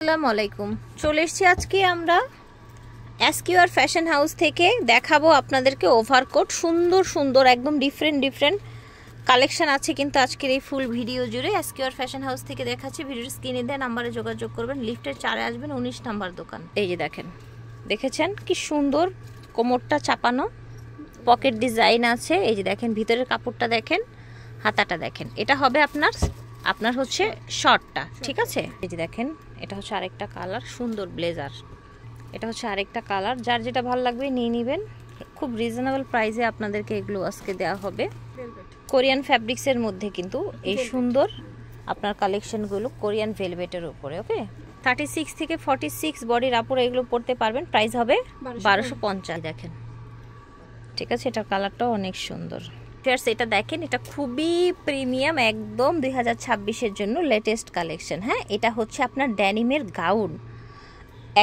আসসালামু আলাইকুম। চলে এসেছি আজকে আমরা এসকিউআর ফ্যাশন হাউস থেকে দেখাবো আপনাদেরকে ওভারকোট। সুন্দর সুন্দর একদম ডিফারেন্ট কালেকশন আছে কিন্তু আজকের এই ফুল ভিডিও জুড়ে এসকিউআর ফ্যাশন হাউস থেকে দেখাচ্ছি। ভিডিওর স্ক্রিনে দেওয়া নাম্বারে যোগাযোগ করবেন। লিফটের 4-এ আসবেন, 19 নাম্বার দোকান। এই যে দেখেছেন কি সুন্দর কোমরটা চাপানো, পকেট ডিজাইন আছে। এই যে দেখেন ভিতরের কাপড়টা দেখেন, হাতাটা দেখেন। এটা হবে আপনার হচ্ছে শর্টটা, ঠিক আছে। এই যে দেখেন এটা হচ্ছে আরেকটা কালার, সুন্দর ব্লেজার। এটা হচ্ছে আরেকটা কালার, যার যেটা ভালো লাগবে নিয়ে নেবেন। খুব রিজনেবল প্রাইসে আপনাদেরকে এগুলো আজকে দেওয়া হবে। কোরিয়ান ফ্যাব্রিক্সের মধ্যে কিন্তু এই সুন্দর আপনার কালেকশনগুলো কোরিয়ান ভেলভেটের উপরে। ওকে, 36 থেকে 46 বডির আপুরা এগুলো পরতে পারবেন। প্রাইস হবে 1250। দেখেন, ঠিক আছে, এটার কালারটাও অনেক সুন্দর। এটা দেখেন, এটা খুবই প্রিমিয়াম, একদম 2026-এর জন্য লেটেস্ট কালেকশন। হ্যাঁ, এটা হচ্ছে আপনার ড্যানিমের গাউন,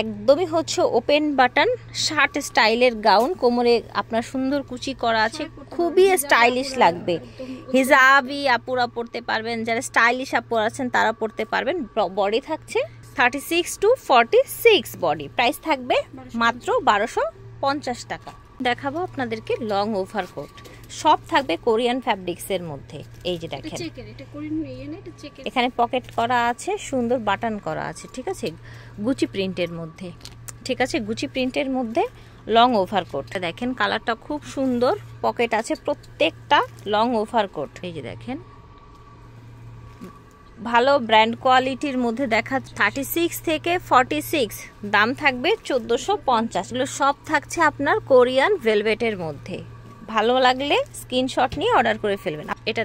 একদমই হচ্ছে ওপেন বাটন শার্ট স্টাইলের গাউন। কোমরে আপনার সুন্দর কুচি করা আছে, খুবই স্টাইলিশ লাগবে। হিজাবি আপুরা পড়তে পারবেন, যারা স্টাইলিশ আপুরা আছেন তারা পড়তে পারবেন। বডি থাকছে 36 to 46 বডি। প্রাইস থাকবে মাত্র 1250 টাকা। দেখাবো আপনাদেরকে লং ওভারকোট, সব থাকবে কোরিয়ান ফ্যাব্রিক্সের মধ্যে। এই যে দেখেন, এখানে পকেট করা আছে, সুন্দর বাটন করা আছে, ঠিক আছে, গুচি প্রিন্টের মধ্যে, ঠিক আছে, গুচি প্রিন্টের মধ্যে লং ওভারকোট। দেখেন কালারটা খুব সুন্দর, পকেট আছে প্রত্যেকটা লং ওভারকোট। এই যে দেখেন ভালো ব্র্যান্ড কোয়ালিটির মধ্যে দেখা। 36 থেকে 46 দাম থাকবে 1450। এগুলো সব থাকছে আপনার কোরিয়ান ভেলভেটের মধ্যে। ভালো লাগলে স্ক্রিনশট নিয়ে অর্ডার করে ফেলবেন। এটা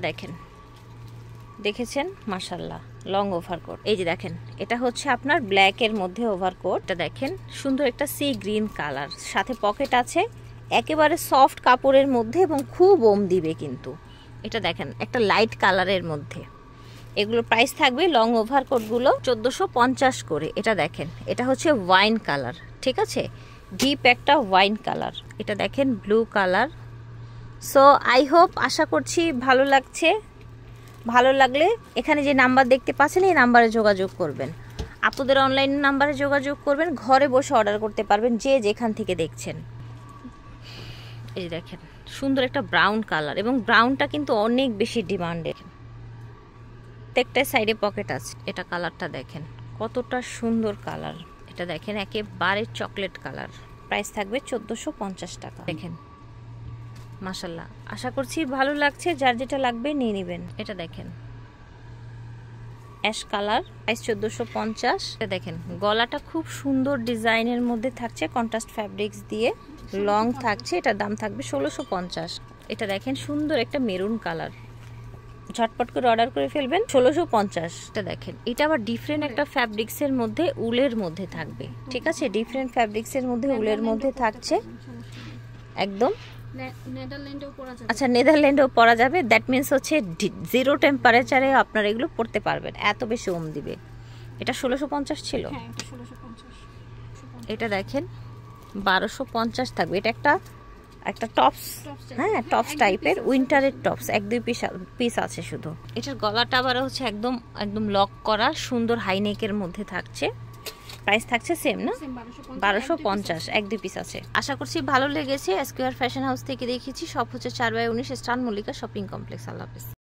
দেখেছেন, মাশাআল্লাহ, লং ওভারকোট। এই যে দেখেন, এটা হচ্ছে আপনার ব্ল্যাকের মধ্যে ওভারকোট। এটা দেখেন সুন্দর একটা সি গ্রিন কালার, সাথে পকেট আছে, একেবারে সফট কাপড়ের মধ্যে এবং খুব ওম দিবে কিন্তু। এটা দেখেন একটা লাইট কালারের মধ্যে। এগুলোর প্রাইস থাকবে লং ওভারকোটগুলো 1450 করে। এটা দেখেন, এটা হচ্ছে ওয়াইন কালার, ঠিক আছে, ডিপ একটা ওয়াইন কালার। এটা দেখেন blue colour. So I hope, আশা করছি ভালো লাগছে। ভালো লাগলে এখানে যে নাম্বার দেখতে পাচ্ছেন এই নাম্বারে যোগাযোগ করবেন। আপুদের অনলাইন নাম্বারে যোগাযোগ করবেন, ঘরে বসে অর্ডার করতে পারবেন যে যেখান থেকে দেখছেন। এই যে দেখেন সুন্দর একটা ব্রাউন কালার, এবং ব্রাউনটা কিন্তু অনেক বেশি ডিমান্ডেড। প্রত্যেকটা সাইডে পকেট আছে। এটা কালারটা দেখেন কতটা সুন্দর কালার। এটা দেখেন একেবারে চকলেট কালার। প্রাইস থাকবে 1450 টাকা। দেখেন মাশাআল্লাহ, আশা করছি ভালো লাগছে। যার যেটা লাগবে নিয়ে নেবেন। এটা দেখেন অ্যাশ কালার, প্রাইস 1450। এটা দেখেন গলাটা খুব সুন্দর ডিজাইনের মধ্যে থাকছে, কন্ট্রাস্ট ফ্যাব্রিক্স দিয়ে লং থাকছে। এটার দাম থাকবে 1650। এটা দেখেন সুন্দর একটা মেরুন কালার, ঝটপট করে অর্ডার করে ফেলবেন, 1650। এটা দেখেন, এটা আবার ডিফারেন্ট একটা ফ্যাব্রিক্সের মধ্যে, উলের মধ্যে থাকবে, ঠিক আছে, ডিফারেন্ট ফ্যাব্রিক্সের মধ্যে উলের মধ্যে থাকছে একদম। আচ্ছা, নেদারল্যান্ডেও পরা যাবে। দ্যাট মিনস হচ্ছে 0 টেম্পারেচারে আপনারা এগুলো পড়তে পারবেন, এত বেশি ওম দিবে। এটা 1650 ছিল। এটা দেখেন 1250 থাকবে। এটা একটা টপস, হ্যাঁ, টপস টাইপের, উইন্টারের টপস, 1-2 পিস আছে শুধু। এটার গলাটা আবার হচ্ছে একদম লক করা, সুন্দর হাইনেকের মধ্যে থাকছে। প্রাইস থাকছে সেম না, 1250, 1-2 পিস আছে। আশা করছি ভালো লেগেছে। এসকিউআর ফ্যাশন হাউস থেকে দেখিয়েছি, সব হচ্ছে 4/19 স্টান মল্লিকা শপিং কমপ্লেক্স। আল্লাহ হাফেজ।